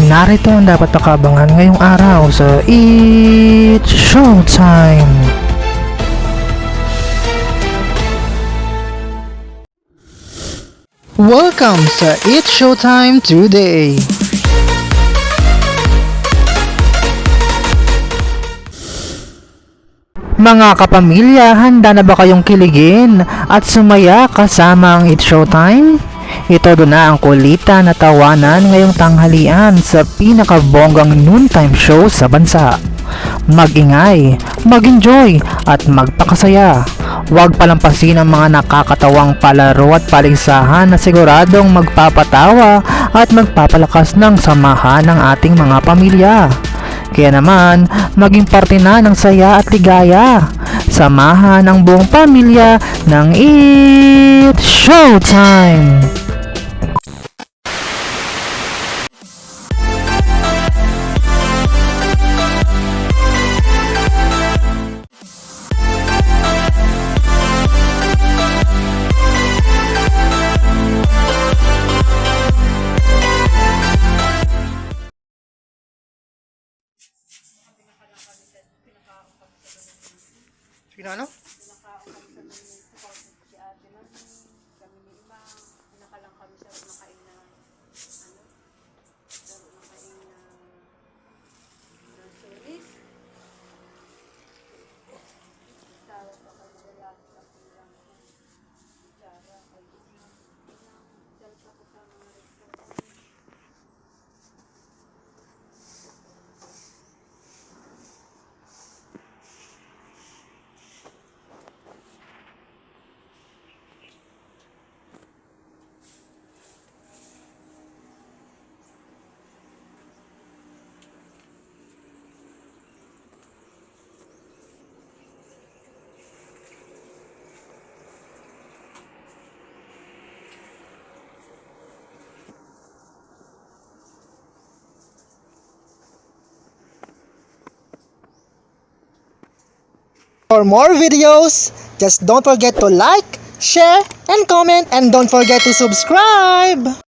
Narito ang dapat pakabangan ngayong araw sa It's Showtime! Welcome sa It's Showtime today! Mga kapamilya, handa na ba kayong kiligin at sumaya kasama ang It's Showtime? Ito doon na ang kulita na tawanan ngayong tanghalian sa pinakabonggang noontime show sa bansa. Mag-ingay, mag-enjoy at magpakasaya. Huwag palampasin ang mga nakakatawang palaro at paligsahan na siguradong magpapatawa at magpapalakas ng samahan ng ating mga pamilya. Kaya naman, maging parte na ng saya at ligaya. Samahan ang buong pamilya ng It's Showtime! Ano? For more videos, just don't forget to like, share, and comment, and don't forget to subscribe!